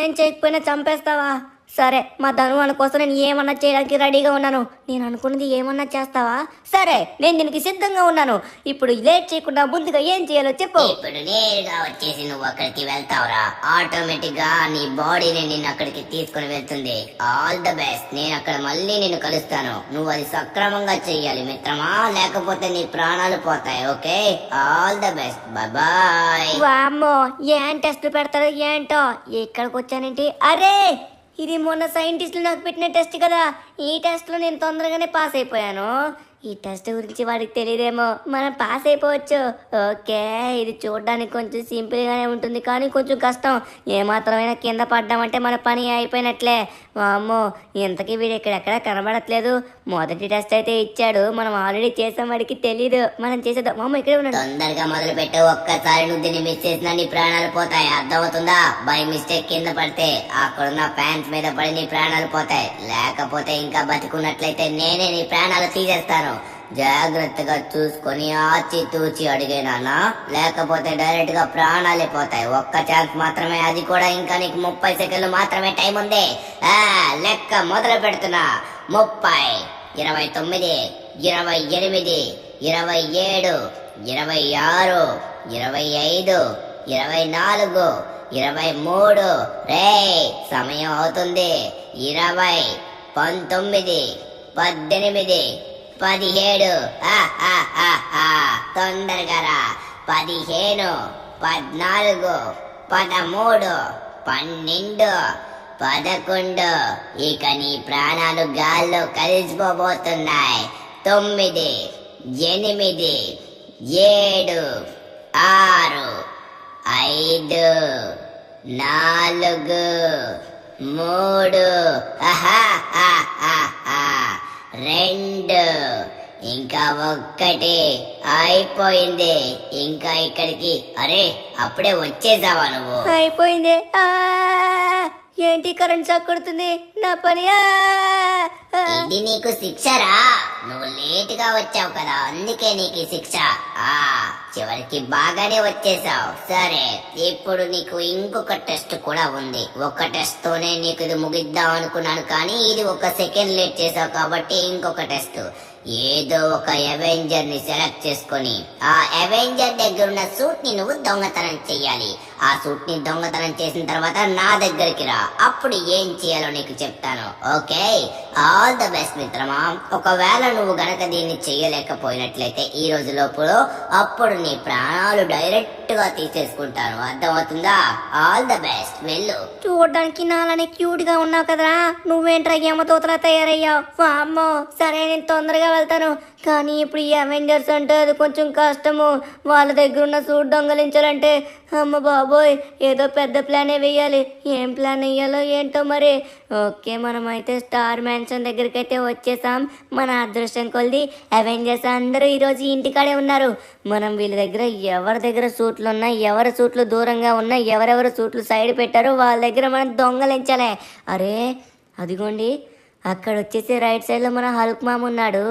ఏం చేయకపోయినా చంపేస్తావా? సరే, మా ధనువాని కోసం నేను ఏమన్నా చేయడానికి రెడీగా ఉన్నాను. నేను అనుకున్నది ఏమన్నా చేస్తావా? సరే, నేను దీనికి సిద్ధంగా ఉన్నాను. ఇప్పుడు లేట్ చేయకుండా ముందుగా ఏం చేయాలో చెప్పు. ఇప్పుడు నేరుగా వచ్చేసి నువ్వు అక్కడికి వెళ్తావురా. ఆటోమేటిక్ గా నీ బాడీని నిన్ను అక్కడికి తీసుకుని వెళ్తుంది. All the best. నేను అక్కడ మళ్ళీ నిన్ను కలుస్తాను. నువ్వు అది సక్రమంగా చెయ్యాలి మిత్రమా, లేకపోతే నీ ప్రాణాలు పోతాయి. Okay, all the best, bye. వామ్మో, ఏం టెస్ట్ పెడతారో ఏంటో. ఇక్కడికి వచ్చానేంటి? అరే ఇది మొన్న సైంటిస్టులు నాకు పెట్టిన టెస్ట్ కదా. ఈ టెస్ట్లో నేను తొందరగానే పాస్ అయిపోయాను. ఈ టెస్ట్ గురించి వాడికి తెలియదేమో, మనం పాస్ అయిపోవచ్చు. ఓకే, ఇది చూడడానికి కొంచెం సింపుల్గానే ఉంటుంది కానీ కొంచెం కష్టం. ఏమాత్రమైనా కింద పడ్డామంటే మన పని అయిపోయినట్లే. వామ్మో, ఇంతకీ వీడు ఎక్కడెక్కడ కనబడట్లేదు. మొదటి టెస్ట్ అయితే ఇచ్చాడు, మనం ఆల్రెడీ చేసాం, వాడికి తెలీదు. మనం చేసేద్దాం. మామ ఇక్కడే ఉన్నాడు. తొందరగా మొదలు పెట్టు. ఒక్కసారి నువ్వు దీన్ని మిస్ చేసినా నీ ప్రాణాలు పోతాయి. అర్థమవుతుందా? బై మిస్టేక్ కింద పడితే అక్కడున్న ఫ్యాన్స్ మీద పడి నీ ప్రాణాలు పోతాయి. లేకపోతే ఇంకా బతికున్నట్లయితే నేనే నీ ప్రాణాలు తీసేస్తాను. జాగ్రత్తగా చూసుకొని ఆచి తూచి అడిగేనా, లేకపోతే డైరెక్ట్ గా ప్రాణాలే పోతాయి. ఒక్క ఛాన్స్ మాత్రమే, అది కూడా ఇంకా నీకు 30 సెకండ్లు మాత్రమే టైం ఉంది. లెక్క మొదలు పెడుతున్నా. 30, 29, 28, 27, 26, 25, 24, 23. రే సమయం అవుతుంది. 20, 19, 18, 17. తొందరగా రా. 15, 14, 13, 12, 11. ఇక నీ ప్రాణాలు గాల్లో కలిసిపోబోతున్నాయి. 9, 8, 7, 6, 5, 4, 3, 2, ఇంకా 1 అయిపోయింది. ఇంకా ఇక్కడికి. అరే, అప్పుడే వచ్చేసావా నువ్వు? అయిపోయింది. ఏంటి కరెంట్ షాక్ కొడుతుంది నా పని. ఇది నీకు శిక్షరా? నువ్వు లేట్ గా వచ్చావు కదా, అందుకే నీకు ఈ శిక్ష. చివరికి బాగానే వచ్చేసావు. సరే, ఇప్పుడు నీకు ఇంకొక టెస్ట్ కూడా ఉంది. ఒక టెస్ట్ తోనే నీకు ఇది ముగిద్దాం అనుకున్నాను, కానీ ఇది 1 సెకండ్ లేట్ చేసావు కాబట్టి ఇంకొక టెస్ట్. ఏదో ఒక అవెంజర్ ని సెలెక్ట్ చేసుకొని ఆ అవెంజర్ దగ్గర ఉన్న సూట్ ని నువ్వు దొంగతనం చెయ్యాలి. ఆ సూట్ ని దొంగతనం చేసిన తర్వాత నా దగ్గరికి రా. అప్పుడు ఏం చేయాలో నీకు చెప్తాను. ఓకే, ఆల్ ద బెస్ట్ మిత్రమా. ఒకవేళ నువ్వు గనక దీన్ని చెయ్యలేకపోయినట్లయితే ఈ రోజు లోపల, అప్పుడు నీ ప్రాణాలు డైరెక్ట్ గా తీసేసుకుంటాను. అర్థమవుతుందా? ఆల్ ద బెస్ట్, వెళ్ళు. చూడడానికి నాలానే క్యూట్ గా ఉన్నావు కదరా, నువ్వేంట్రా యమదూతలా తయారయ్యావు. అమ్మో, సరే నేను తొందరగా వెళ్తాను. కానీ ఇప్పుడు ఈ అవెంజర్స్ అంటే అది కొంచెం కష్టము. వాళ్ళ దగ్గర ఉన్న సూట్ దొంగలించాలంటే అమ్మ బాబోయ్, ఏదో పెద్ద ప్లానే వేయాలి. ఏం ప్లాన్ వేయాలో ఏంటో మరి. ఓకే, మనమైతే స్టార్ మ్యాన్షన్ దగ్గరికి అయితే వచ్చేసాం. మన అదృష్టం కొలిది అవెంజర్స్ అందరూ ఈరోజు ఇంటికాడే ఉన్నారు. మనం వీళ్ళ దగ్గర ఎవరి దగ్గర సూట్లు ఉన్నాయి, ఎవరి సూట్లు దూరంగా ఉన్నాయి, ఎవరెవరు సూట్లు సైడ్ పెట్టారో వాళ్ళ దగ్గర మనం దొంగలించాలి. అరే అదిగోండి, అక్కడ వచ్చేసి రైట్ సైడ్లో మన హల్క్ మామ ఉన్నాడు.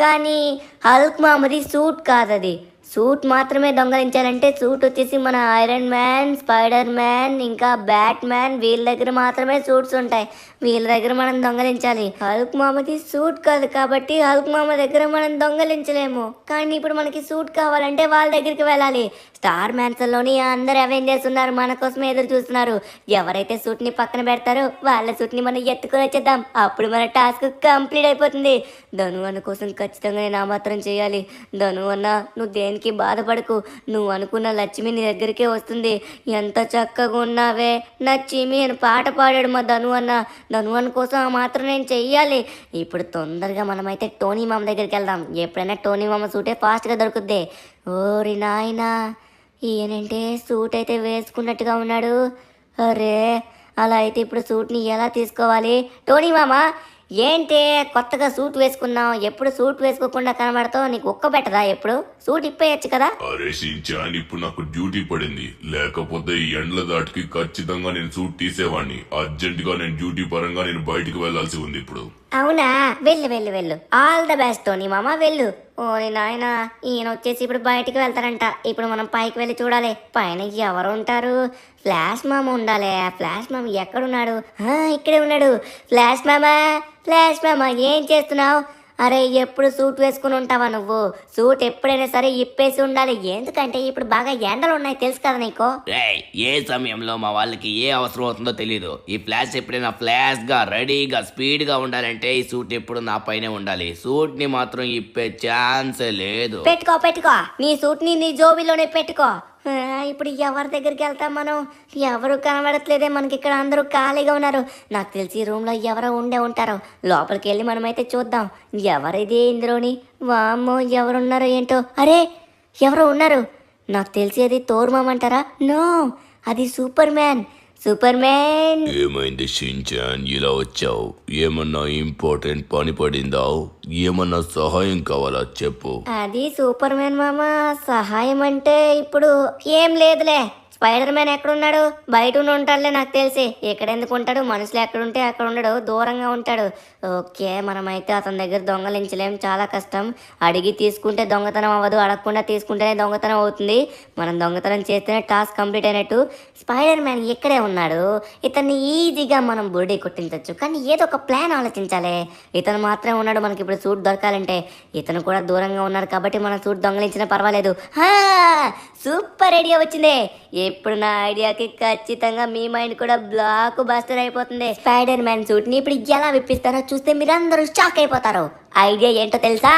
కానీ హల్క్ మామది సూట్ కాదది. సూట్ మాత్రమే దొంగలించాలంటే సూట్ వచ్చేసి మన ఐరన్ మ్యాన్, స్పైడర్ మ్యాన్, ఇంకా బ్యాట్ మ్యాన్, వీళ్ళ దగ్గర మాత్రమే సూట్స్ ఉంటాయి. వీళ్ళ దగ్గర మనం దొంగలించాలి. హల్క్ మామది సూట్ కాదు కాబట్టి హల్క్ మామ దగ్గర మనం దొంగలించలేము. కానీ ఇప్పుడు మనకి సూట్ కావాలంటే వాళ్ళ దగ్గరికి వెళ్ళాలి. స్టార్ మ్యాన్సన్ లోని అందరు అవెంజర్స్ ఉన్నారు, మన కోసమే ఎదురు చూస్తున్నారు. ఎవరైతే సూట్ ని పక్కన పెడతారో వాళ్ళ సూట్ ని మనం ఎత్తుకొని వచ్చేద్దాం. అప్పుడు మన టాస్క్ కంప్లీట్ అయిపోతుంది. ధను అన్న కోసం ఖచ్చితంగా నేను ఆ మాత్రం చేయాలి. ధను అన్న, నువ్వు దేనికి బాధపడకు. నువ్వు అనుకున్న లక్ష్మి నీ దగ్గరికే వస్తుంది. ఎంత చక్కగా ఉన్నావే లక్ష్మి అని పాట పాడాడు మా ధను అన్న. ధను అన్న కోసం ఆ మాత్రం నేను చెయ్యాలి. ఇప్పుడు తొందరగా మనమైతే టోనీ మామ దగ్గరికి వెళ్దాం. ఎప్పుడైనా టోనీ మామ సూటే ఫాస్ట్గా దొరుకుద్ది. ఓరి నాయనా, ఈయనంటే సూట్ అయితే వేసుకున్నట్టుగా ఉన్నాడు. అరే, అలా అయితే ఇప్పుడు సూట్ని ఎలా తీసుకోవాలి? టోనీ మామ, ఏంటి కొత్తగా సూట్ వేసుకున్నావు? ఎప్పుడు సూట్ వేసుకోకుండా కనబడతావు? నీకు ఒక్క పెట్టదా? ఎప్పుడు సూట్ ఇప్పేయచ్చు కదా. అరే షించాన్, ఇప్పుడు నాకు డ్యూటీ పడింది. లేకపోతే ఈ ఎండ్ల దాటికి ఖచ్చితంగా నేను సూట్ తీసేవాడిని. అర్జెంట్ గా నేను డ్యూటీ పరంగా నేను బయటికి వెళ్లాల్సి ఉంది ఇప్పుడు. అవునా? వెళ్ళు వెళ్ళు వెళ్ళు. ఆల్ ద బెస్ట్ టోనీ మామ, వెళ్ళు. ఓరి నాయన, ఈయన వచ్చేసి ఇప్పుడు బయటికి వెళ్తారంట. ఇప్పుడు మనం పైకి వెళ్ళి చూడాలి. పైన ఎవరు ఉంటారు? ఫ్లాష్ మామ ఉండాలి. ఫ్లాష్ మామ ఎక్కడున్నాడు? ఇక్కడే ఉన్నాడు. ఫ్లాష్ మామ, ఫ్లాష్ మామ, ఏం చేస్తున్నావు? అరే, ఎప్పుడు సూట్ వేసుకుని ఉంటావా నువ్వు? సూట్ ఎప్పుడైనా సరే ఇప్పేసి ఉండాలి. ఎందుకంటే ఇప్పుడు బాగా ఎండలు ఉన్నాయి, తెలుసు కదా నీకు. ఏ సమయంలో మా వాళ్ళకి ఏ అవసరం అవుతుందో తెలీదు. ఈ ఫ్లాష్ ఎప్పుడైనా ఫ్లాష్ గా రెడీగా స్పీడ్ గా ఉండాలంటే ఈ సూట్ ఎప్పుడు నా పైనే ఉండాలి. సూట్ ని మాత్రం ఇప్పే ఛాన్సే లేదు. పెట్టుకో పెట్టుకో, నీ సూట్ ని నీ జోబీలోనే పెట్టుకో. ఇప్పుడు ఎవరి దగ్గరికి వెళ్తాం మనం? ఎవరు కనబడట్లేదే మనకి. ఇక్కడ అందరూ ఖాళీగా ఉన్నారు. నాకు తెలిసి రూమ్ లో ఎవరో ఉండే ఉంటారు. లోపలికి వెళ్ళి మనమైతే చూద్దాం ఎవరిది ఇందులోని. వామ్మో, ఎవరున్నారో ఏంటో. అరే, ఎవరో ఉన్నారు. నాకు తెలిసి అది తోర్మామంటారా? నో, అది సూపర్ మ్యాన్. సూపర్ మ్యాన్, ఏమైంది షించాన్, ఇలా వచ్చావు? ఏమన్నా ఇంపార్టెంట్ పని పడిందా? ఏమన్నా సహాయం కావాలా చెప్పు. అది సూపర్ మ్యాన్ మామ. సహాయం అంటే ఇప్పుడు ఏం లేదులే. స్పైడర్ మ్యాన్ ఎక్కడున్నాడు? బయట ఉంటాడులే నాకు తెలిసి. ఎక్కడెందుకు ఉంటాడు? మనుషులు ఎక్కడుంటే అక్కడ ఉండడు, దూరంగా ఉంటాడు. ఓకే, మనమైతే అతని దగ్గర దొంగలించలేం, చాలా కష్టం. అడిగి తీసుకుంటే దొంగతనం అవ్వదు, అడగకుండా తీసుకుంటేనే దొంగతనం అవుతుంది. మనం దొంగతనం చేస్తేనే టాస్క్ కంప్లీట్ అయినట్టు. స్పైడర్ మ్యాన్ ఇక్కడే ఉన్నాడు. ఇతన్ని ఈజీగా మనం బుర్డీ కొట్టించవచ్చు. కానీ ఏదో ఒక ప్లాన్ ఆలోచించాలి. ఇతను మాత్రమే ఉన్నాడు మనకి ఇప్పుడు సూట్ దొరకాలంటే. ఇతను కూడా దూరంగా ఉన్నాడు కాబట్టి మనం సూట్ దొంగలించినా పర్వాలేదు. సూపర్ ఐడియా వచ్చింది. ఇప్పుడు నా ఐడియాకి ఖచ్చితంగా మీ మైండ్ కూడా బ్లాక్ బస్టర్ అయిపోతుంది. స్పైడర్ మ్యాన్ సూట్ ని ఇప్పుడు ఎలా విప్పిస్తారో చూస్తే మీరందరూ షాక్ అయిపోతారు. ఐడియా ఏంటో తెలుసా?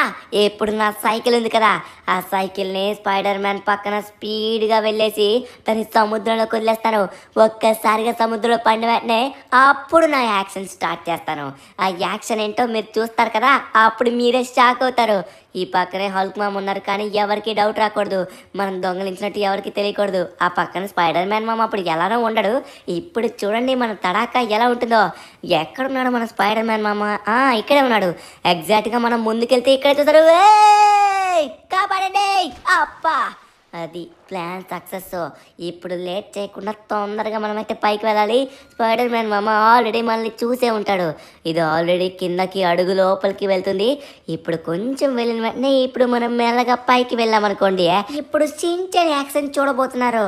ఇప్పుడు నా సైకిల్ ఉంది కదా, ఆ సైకిల్ని స్పైడర్ మ్యాన్ పక్కన స్పీడ్గా వెళ్ళేసి దాన్ని సముద్రంలోకి వదిలేస్తాను. ఒక్కసారిగా సముద్రంలో పడిన వెంటనే అప్పుడు నా యాక్షన్ స్టార్ట్ చేస్తాను. ఆ యాక్షన్ ఏంటో మీరు చూస్తారు కదా, అప్పుడు మీరే షాక్ అవుతారు. ఈ పక్కనే హల్క్ మామ ఉన్నారు, కానీ ఎవరికి డౌట్ రాకూడదు. మనం దొంగలించినట్టు ఎవరికి తెలియకూడదు. ఆ పక్కన స్పైడర్ మ్యాన్ మామ అప్పుడు ఎలానో ఉండడు. ఇప్పుడు చూడండి మన తడాకా ఎలా ఉంటుందో. ఎక్కడున్నాడు మన స్పైడర్ మ్యాన్ మామ? ఇక్కడే ఉన్నాడు. ఎగ్జాక్ట్గా మనం ముందుకెళ్తే ఇక్కడే చూస్తారు. కాపాడండి అప్పా! అది ప్లాన్ సక్సెస్. ఇప్పుడు లేట్ చేయకుండా తొందరగా మనమైతే పైకి వెళ్ళాలి. స్పైడర్ మ్యాన్ మామ ఆల్రెడీ మనల్ని చూసే ఉంటాడు. ఇది ఆల్రెడీ కిందకి అడుగు లోపలికి వెళ్తుంది. ఇప్పుడు కొంచెం వెళ్ళిన వెంటనే ఇప్పుడు మనం మెల్లగా పైకి వెళ్ళామనుకోండి, ఇప్పుడు సించన్ యాక్షన్ చూడబోతున్నారు.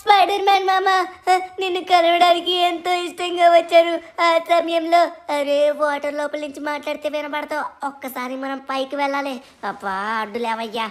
స్పైడర్ మ్యాన్ మామ నిన్ను కలవడానికి ఎంతో ఇష్టంగా వచ్చారు. ఆ సమయంలో అరే వాటర్ లోపల నుంచి మాట్లాడితే వినపడతావు. ఒక్కసారి మనం పైకి వెళ్ళాలి. అబ్బా అడ్డు లేవయ్యా.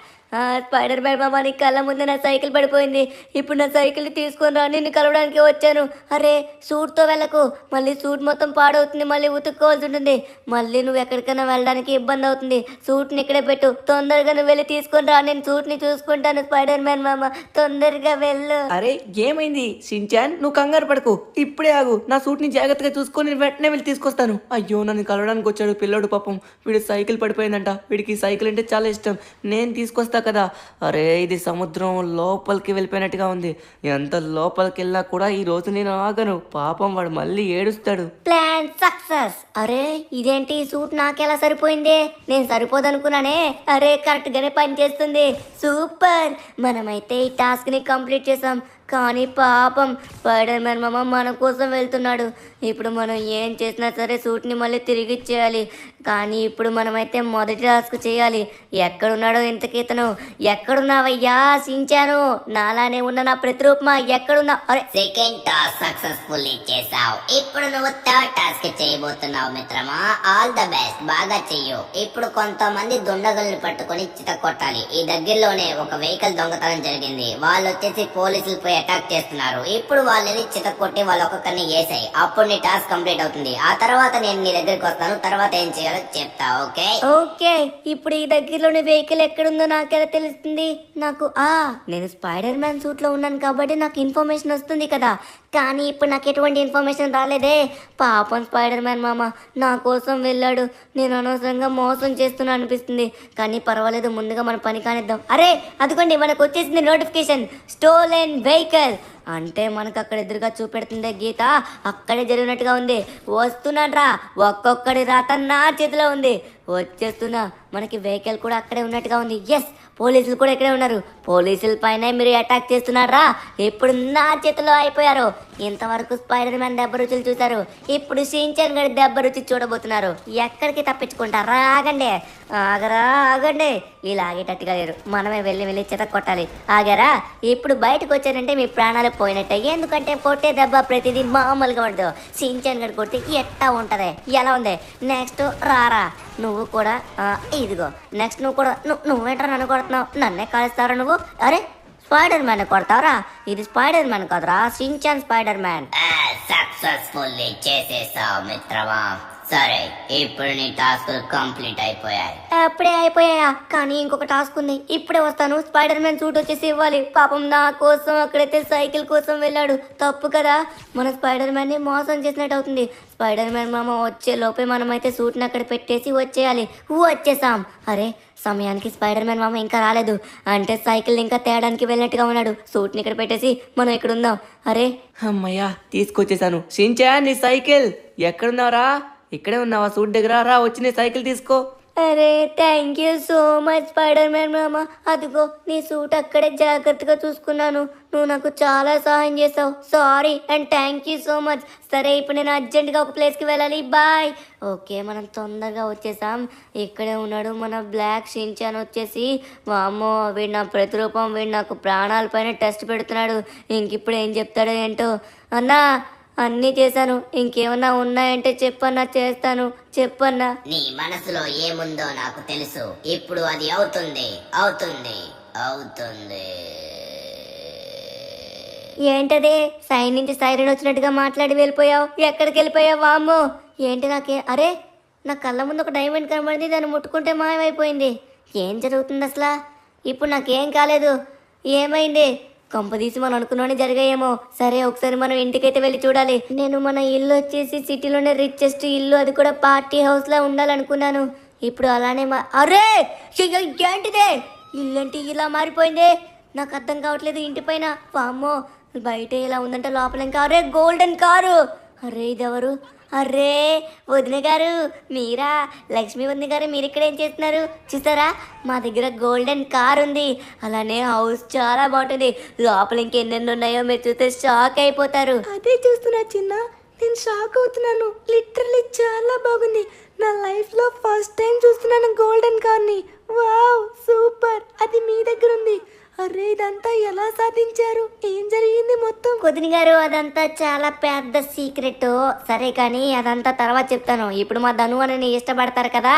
స్పైడర్ మ్యాన్ మామ నీ కళ్ళ ముందు నా సైకిల్ పడిపోయింది. ఇప్పుడు నా సైకిల్ తీసుకొని రా, నిన్ను కలవడానికి వచ్చాను. అరే సూట్తో వెళ్ళకు, మళ్ళీ సూట్ మొత్తం పాడవుతుంది, మళ్ళీ ఉతుక్కోవాల్సి ఉంటుంది. మళ్ళీ నువ్వు ఎక్కడికైనా వెళ్ళడానికి ఇబ్బంది అవుతుంది. సూట్ని ఇక్కడే పెట్టు, తొందరగా నువ్వు వెళ్ళి తీసుకొని రా, నేను సూట్ని చూసుకుంటాను. స్పైడర్ మ్యాన్ మామ తొందరగా వెళ్ళు. అరే ఏమైంది షిన్చాన్, నువ్వు కంగారు పడకు, ఇప్పుడే ఆగు. నా సూట్ని జాగ్రత్తగా చూసుకొని నేను వెంటనే వెళ్ళి తీసుకొస్తాను. అయ్యో నన్ను కలవడానికి వచ్చాడు పిల్లోడు, పాపం వీడి సైకిల్ పడిపోయిందంట. వీడికి సైకిల్ అంటే చాలా ఇష్టం, నేను తీసుకొస్తా కదా. అరే ఇది సముద్రం లోపలికి వెళ్ళిపోయినట్టుగా ఉంది. ఎంత లోపలికి వెళ్ళినా కూడా ఈ రోజు నేను ఆగను. పాపం వాడు మళ్ళీ ఏడుస్తాడు. Plan success. అరే ఇదేంటి సూట్ నాకెలా సరిపోయింది? నేను సరిపోదనుకున్నానే. అరే కరెక్ట్ గానే పని చేస్తుంది. సూపర్. మనమైతే ఈ టాస్క్ ని కంప్లీట్ చేసాం. కానీ పాపం స్పైడర్ మ్యాన్ మామ మన కోసం వెళ్తున్నాడు. ఇప్పుడు మనం ఏం చేసినా సరే సూట్ని మళ్ళీ తిరిగి ఇచ్చేయాలి. కానీ ఇప్పుడు మనమైతే మొదటి టాస్క్ చేయాలి. ఎక్కడున్నాడో ఇంతకీ ఇతను? ఎక్కడున్నావయ్యా సించాను? నాలానే ఉన్న నా ప్రతిరూపమా ఎక్కడున్నా? అరే సెకండ్ టాస్క్ సక్సెస్ఫుల్లీ చేసావు. ఇప్పుడు నువ్వు థర్డ్ టాస్క్ చేయబోతున్నావు మిత్రమా. ఆల్ ద బెస్ట్, బాగా చెయ్యు. ఇప్పుడు కొంతమంది దుండగుల్ని పట్టుకొని చిత కొట్టాలి. ఈ దగ్గరలోనే ఒక వెహికల్ దొంగతనం జరిగింది. వాళ్ళు వచ్చేసి పోలీసులపై అటాక్ చేస్తున్నారు. ఇప్పుడు వాళ్ళని చిత కొట్టి వాళ్ళు ఒక్కొక్కరిని వేసాయి. అప్పుడు నీ టాస్క్ కంప్లీట్ అవుతుంది. ఆ తర్వాత నేను నీ దగ్గరికి వస్తాను. తర్వాత ఏం చేయాలో చెప్తా. Okay okay. ఇప్పుడు ఈ దగ్గరలోని వెహికల్ ఎక్కడుందో నాకెలా తెలుస్తుంది? నేను స్పైడర్ మ్యాన్ సూట్ లో ఉన్నాను కాబట్టి నాకు ఇన్ఫర్మేషన్ వస్తుంది కదా. కానీ ఇప్పుడు నాకు ఎటువంటి ఇన్ఫర్మేషన్ రాలేదే. పాపం స్పైడర్ మ్యాన్ మామ నా కోసం వెళ్ళాడు. నేను అనవసరంగా మోసం చేస్తున్నా అనిపిస్తుంది. కానీ పర్వాలేదు, ముందుగా మన పని కానిద్దాం. అరే అదిగోండి మనకు వచ్చేసింది నోటిఫికేషన్, స్టోలెన్ వెహికల్. అంటే మనకు అక్కడ ఎదురుగా చూపెడుతుంది గీత, అక్కడే జరిగినట్టుగా ఉంది. వస్తున్నాను రా. ఒక్కొక్కడి రాత నా చేతిలో ఉంది. వచ్చేస్తున్నా. మనకి వెహికల్ కూడా అక్కడే ఉన్నట్టుగా ఉంది. ఎస్, పోలీసులు కూడా ఇక్కడే ఉన్నారు. పోలీసుల పైన మీరు అటాక్ చేస్తున్నారా? ఇప్పుడు నా చేతిలో అయిపోయారు. ఇంతవరకు స్పైడర్ మ్యాన్ దెబ్బ రుచులు చూశారు. ఇప్పుడు షిన్చాన్ గడి దెబ్బ రుచి చూడబోతున్నారు. ఎక్కడికి తప్పించుకుంటారా? ఆగండి, ఆగండి. ఇలా ఆగేటట్టుగా లేరు. మనమే వెళ్ళి చిత కొట్టాలి. ఆగారా? ఇప్పుడు బయటకు వచ్చారంటే మీ ప్రాణాలు పోయినట్టే. ఎందుకంటే కొట్టే దెబ్బ ప్రతిదీ మామూలుగా ఉండదు. షిన్చాన్ గడి కొట్టి ఎట్టా ఉంటది. ఎలా ఉంది? నెక్స్ట్ రారా నువ్వు కూడా. ఇదిగో నెక్స్ట్ నువ్వు కూడా. నువ్వేంట్రా నన్ను కొడుతున్నావు? నన్నే కాలుస్తారా నువ్వు? అరే స్పైడర్ మ్యాన్ కొడతావరా? ఇది స్పైడర్ మ్యాన్ కాదురా, షిన్చాన్ స్పైడర్ మ్యాన్. సక్సెస్ఫుల్లీ చేసేసావు మిత్రమా. సరే ఇప్పుడు నీ టాస్క్ కంప్లీట్ అయిపోయాయి. అప్పుడే అయిపోయాయా? కానీ ఇంకొక టాస్క్ ఉంది. ఇప్పుడే వస్తాను. స్పైడర్ మ్యాన్ సూట్ వచ్చేసి ఇవ్వాలి. పాపం నా కోసం అక్కడైతే సైకిల్ కోసం వెళ్ళాడు. తప్పు కదా, మన స్పైడర్ మ్యాన్ ని మోసం చేసినట్టు అవుతుంది. స్పైడర్ మ్యాన్ మామ వచ్చే లోపే మనమైతే సూట్ని అక్కడ పెట్టేసి వచ్చేయాలి. వచ్చేసాం. అరే సమయానికి స్పైడర్ మ్యాన్ మామ ఇంకా రాలేదు. అంటే సైకిల్ ఇంకా తేడానికి వెళ్ళినట్టుగా ఉన్నాడు. సూట్ని ఇక్కడ పెట్టేసి మనం ఇక్కడ ఉందాం. అరే అమ్మయ్యా తీసుకొచ్చేసాను. షిన్చాన్ నీ సైకిల్ ఎక్కడున్నారా? ఇక్కడే ఉన్నావా? సూట్ దగ్గర రా, వచ్చి నీ సైకిల్ తీసుకో. అరే thank you so much spider man మామ. అదిగో నీ సూట్ అక్కడే జాగ్రత్తగా చూసుకున్నాను. నువ్వు నాకు చాలా సహాయం చేసావు. Sorry and thank you so much. సరే ఇప్పుడు నేను అర్జెంటుగా ఒక ప్లేస్కి వెళ్ళాలి. బాయ్. ఓకే మనం తొందరగా వచ్చేసాం. ఇక్కడే ఉన్నాడు మన బ్లాక్ షిన్చాన్ వచ్చేసి. వామ్మో వీడు నా ప్రతిరూపం. వీడు నాకు ప్రాణాల పైన టెస్ట్ పెడుతున్నాడు. ఇంకిప్పుడు ఏం చెప్తాడో ఏంటో. అన్నా అన్నీ చేశాను, ఇంకేమన్నా ఉన్నాయంటే చెప్పన్నా, చేస్తాను. చెప్పన్నా. నీ మనసులో ఏముందో నాకు తెలుసు. ఇప్పుడు అది అవుతుంది. ఏంటదే? సైన్ నుంచి సైరన్ వచ్చినట్టుగా మాట్లాడి వెళ్ళిపోయావు. ఎక్కడికి వెళ్ళిపోయావు? వామ్మో ఏంటి నాకే? అరే నా కళ్ళ ముందు ఒక డైమండ్ కనబడింది, దాన్ని ముట్టుకుంటే మాయమైపోయింది. ఏం జరుగుతుంది అసలు? ఇప్పుడు నాకేం కాలేదు, ఏమైంది? కొంపదీసి మనం అనుకున్నోనే జరిగాయేమో. సరే ఒకసారి మనం ఇంటికైతే వెళ్ళి చూడాలి. నేను మన ఇల్లు వచ్చేసి సిటీలోనే రిచెస్ట్ ఇల్లు, అది కూడా పార్టీ హౌస్ లా ఉండాలనుకున్నాను. ఇప్పుడు అలానే అరే ఏంటిదే, ఇల్లంటే ఇలా మారిపోయింది, నాకు అర్థం కావట్లేదు. ఇంటి పైన వామ్మో, బయట ఇలా ఉందంటే లోపల ఇంకా అరే గోల్డెన్ కారు. అరే ఇదెవరు? అరే వదిన గారు మీరా? లక్ష్మీ వదిన గారు మీరు ఇక్కడ ఏం చేస్తున్నారు? చూసారా, మా దగ్గర గోల్డెన్ కార్ ఉంది, అలానే హౌస్ చాలా బాగుంటుంది. లోపల ఇంకెన్నెన్ని ఉన్నాయో మీరు చూస్తే షాక్ అయిపోతారు. అదే చూస్తున్నా చిన్న, నేను షాక్ అవుతున్నాను. లిటరలీ చాలా బాగుంది. నా లైఫ్లో ఫస్ట్ టైం చూస్తున్నాను గోల్డెన్ కార్ని. వావ్ సూపర్, అది మీ దగ్గర ఉంది. అరే ఇదంతా ఎలా సాధించారు? ఏం జరిగింది మొత్తం? వదిన గారు అదంతా చాలా పెద్ద సీక్రెట్. సరే కానీ అదంతా తర్వాత చెప్తాను. ఇప్పుడు మా ధను అని ఇష్టపడతారు కదా.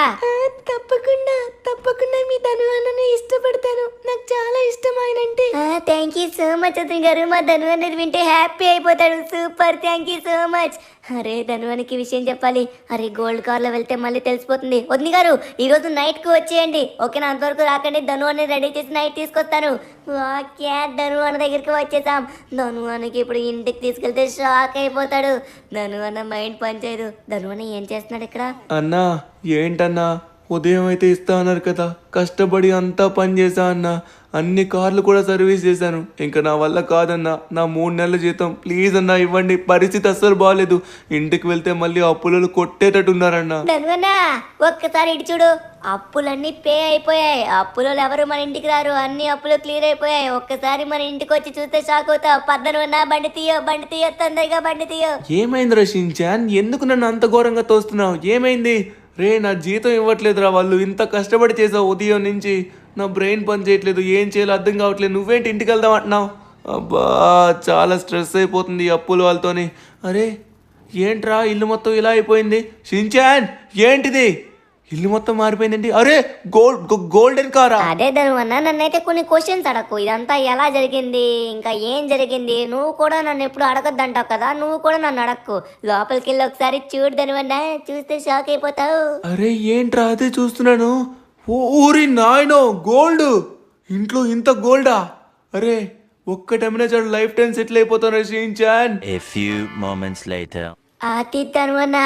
తప్పకుండా తప్పకుండా మీ ధను అన్నని ఇష్టపడతాను, నాకు చాలా ఇష్టం ఆయన అంటే. థ్యాంక్ యూ సో మచ్ వదిన గారు. మా ధను అనేది వింటే హ్యాపీ అయిపోతాడు. Super, thank you so much. అరే ధనువానికి విషయం చెప్పాలి. అరే గోల్డ్ కార్లో వెళ్తే మళ్ళీ తెలిసిపోతుంది. వదిన గారు ఈరోజు నైట్కి వచ్చేయండి, ఓకేనా? అంతవరకు రాకండి, ధను అని రెడీ చేసి నైట్ తీసుకొస్తాను. ఓకే, ధను అన్న దగ్గరికి వచ్చేసాం. ధను అన్నకి ఇప్పుడు ఇంటికి తీసుకెళ్తే షాక్ అయిపోతాడు. ధను అన్న మైండ్ పనిచేయదు. ధను అన్న ఏం చేస్తున్నాడు ఇక్కడ? అన్నా ఏంటన్నా, ఉదయం అయితే ఇస్తా అన్నారు కదా, కష్టపడి అంతా పని చేశా అన్నా, అన్ని కార్లు కూడా సర్వీస్ చేశాను. ఇంకా నా వల్ల కాదన్నా, నా 3 నెలల జీతం ప్లీజ్ అన్నా ఇవ్వండి. పరిస్థితి అస్సలు బాగాలేదు, ఇంటికి వెళ్తే మళ్ళీ అప్పులు కొట్టేటట్టున్నారన్నా. ధనువన్నా ఒక్కసారి ఇటు చూడు, అప్పులన్నీ పే అయిపోయాయి. అప్పులు ఎవరు మన ఇంటికి రారు, అన్ని అప్పులు క్లియర్ అయిపోయాయి. ఒక్కసారి మన ఇంటికి వచ్చి చూస్తే షాక్ అవుతావు. పద్దనువన్నా బండి తీయో, బండి తీయో, తొందరగా బండి తీయో. ఏమైంది రషించాన్, ఎందుకు నన్ను అంత ఘోరంగా తోస్తున్నావు? ఏమైంది రే? నా జీతం ఇవ్వట్లేదురా వాళ్ళు, ఇంత కష్టపడి చేసావు ఉదయం నుంచి. నా బ్రెయిన్ పని చేయట్లేదు, ఏం చేయాలో అర్థం కావట్లేదు. నువ్వేంటి ఇంటికి వెళ్దాం అంటున్నావు? అబ్బా చాలా స్ట్రెస్ అయిపోతుంది ఈ అప్పుల వాళ్ళతోని. అరే ఏంట్రా ఇల్లు మొత్తం ఇలా అయిపోయింది? షించాన్ ఏంటిది, ఇల్లు మొత్తం మారిపోయిందండి. అరే గోల్డెన్ కారా? అదే ధనువన్నా, నన్నైతే కొన్ని క్వశ్చన్స్ అడగకు. ఇదంతా ఎలా జరిగింది, ఇంకా ఏం జరిగింది, నువ్వు కూడా నన్ను ఎప్పుడు అడగద్దంటావు కదా, నువ్వు కూడా నన్ను అడగకు. లోపలికి వెళ్ళి ఒకసారి చూడు ధనువన్నా, చూస్తే షాక్ అయిపోతావు. అరే ఏంట్రా అదే చూస్తున్నాను. ఊరి నాయనో, గోల్డ్! ఇంట్లో ఇంత గోల్డా? అరే ఒక్కటమినా చాలు లైఫ్ టైం సెటిల్ అయిపోతాను Shinchan. A few moments later. అతి ధనువన్నా,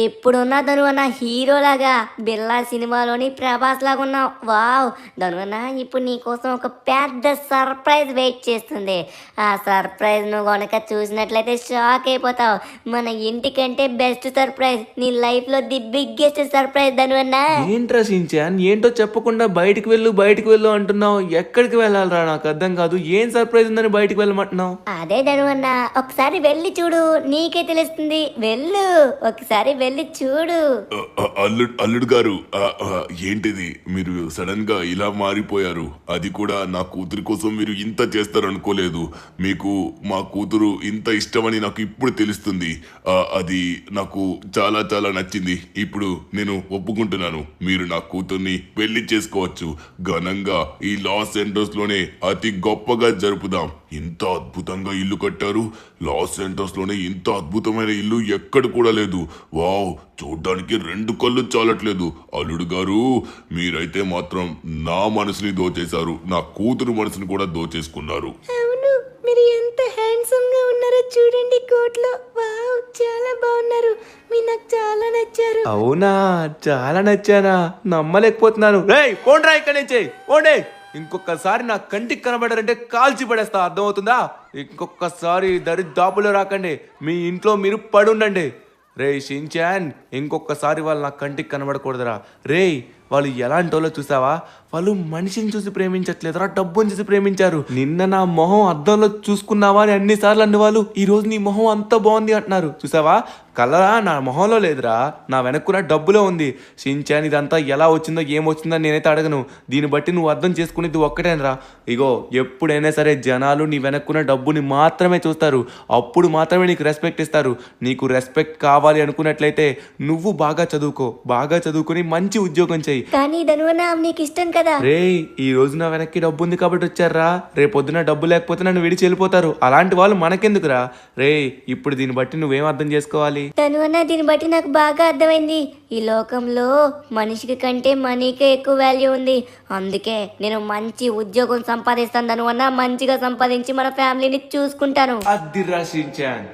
ఎప్పుడున్నా ధనువన్నా హీరోలాగా బిల్లా సినిమాలోని ప్రభాస్ లాగా ఉన్నావు. వావ్ ధనువన్నా, ఇప్పుడు నీ కోసం ఒక పెద్ద సర్ప్రైజ్ వెయిట్ చేస్తుంది. ఆ సర్ప్రైజ్ నువ్వు కనుక చూసినట్లయితే షాక్ అయిపోతావు. మన ఇంటికంటే బెస్ట్ సర్ప్రైజ్, నీ లైఫ్ లో ది బిగ్గెస్ట్ సర్ప్రైజ్ ధనువన్నా. ఏంట్రా షించాన్, ఏంటో చెప్పకుండా బయటికి వెళ్ళు అంటున్నావు. ఎక్కడికి వెళ్ళాలరా నాకు అర్థం కాదు. ఏం సర్ప్రైజ్ ఉందని బయటికి వెళ్ళమంటున్నావు? అదే ధనువన్నా, ఒకసారి వెళ్ళి చూడు, నీకే తెలుస్తుంది. వెళ్ళు, ఒకసారి వెళ్ళి చూడు. అల్లుడు గారు, ఏంటిది మీరు సడన్ గా ఇలా మారిపోయారు? అది కూడా నా కూతురి కోసం మీరు ఇంత చేస్తారు అనుకోలేదు. మీకు మా కూతురు ఇంత ఇష్టమని నాకు ఇప్పుడు తెలుస్తుంది. అది నాకు చాలా చాలా నచ్చింది. ఇప్పుడు నేను ఒప్పుకుంటున్నాను, మీరు నా కూతుర్ని పెళ్లి చేసుకోవచ్చు. ఘనంగా ఈ లాస్ ఏంజల్స్ లోనే అతి గొప్పగా జరుపుదాం. ఇంత అద్భుతంగా ఇల్లు కట్టారు. లాస్ ఏంజల్స్ లోనే ఇంత అద్భుతమైన ఇల్లు ఎక్కడ కూడా లేదు. వావ్, చూడ్డానికి 2 కళ్ళు చాలట్లేదు. అల్లుడు గారు మీరైతే మాత్రం నా మనసుని దోచేశారు, నా కూతురు మనసుని కూడా దోచేసుకున్నారు. అవును, మీరు ఎంత హ్యాండ్సమ్ గా ఉన్నారో చూడండి కోట్లో. వావ్ చాలా బాగున్నారు, మీరు నాకు చాలా నచ్చారు. అవునా, చాలా నచ్చానా? నమ్మలేకపోతున్నాను. రేయ్ పోండ్రా ఇక్కడి నుంచి, పోండి. ఇంకొకసారి నా కంటికి కనబడారంటే కాల్చి పడేస్తా, అర్థమవుతుందా? ఇంకొకసారి దరిదాపులో రాకండి, మీ ఇంట్లో మీరు పడుండండి. రే షించాన్, ఇంకొకసారి వాళ్ళు నా కంటికి కనబడకూడదురా. రేయ్ వాళ్ళు ఎలాంటి వాళ్ళో చూసావా? వాళ్ళు మనిషిని చూసి ప్రేమించట్లేదురా, డబ్బుని చూసి ప్రేమించారు. నిన్న నా మొహం అద్దంలో చూసుకున్నావా అని అన్నిసార్లు అన్ని వాళ్ళు ఈ రోజు నీ మొహం అంత బాగుంది అంటున్నారు. చూసావా, కలరా నా మొహంలో లేదురా, నా వెనక్కున్న డబ్బులో ఉంది. షించాన్ ఇదంతా ఎలా వచ్చిందో ఏమొచ్చిందో నేనైతే అడగను. దీన్ని బట్టి నువ్వు అర్థం చేసుకునేది ఒక్కటేనరా. ఇగో ఎప్పుడైనా సరే జనాలు నీ వెనక్కున్న డబ్బుని మాత్రమే చూస్తారు, అప్పుడు మాత్రమే నీకు రెస్పెక్ట్ ఇస్తారు. నీకు రెస్పెక్ట్ కావాలి అనుకున్నట్లయితే నువ్వు బాగా చదువుకో, బాగా చదువుకుని మంచి ఉద్యోగం చేయి. కానీ ధనువన్నా నీకు ఇష్టం కదా కదా. రేయ్ ఈ రోజు నా వెనక్కి డబ్బు ఉంది కాబట్టి వచ్చారా, రేపొద్దున డబ్బు లేకపోతే నన్ను విడిచి వెళ్ళిపోతారు. అలాంటి వాళ్ళు మనకెందుకురా. రేయ్ ఇప్పుడు దీన్ని బట్టి నువ్వేం అర్థం చేసుకోవాలి? తను అన్న దీన్ని బట్టి నాకు బాగా అర్థమైంది. ఈ లోకంలో మనిషికి కంటే మనీకే ఎక్కువ వాల్యూ ఉంది. అందుకే నేను మంచి ఉద్యోగం సంపాదిస్తాను తను అన్న, మంచిగా సంపాదించి మన ఫ్యామిలీని చూసుకుంటాను. అద్దిరా షించాన్.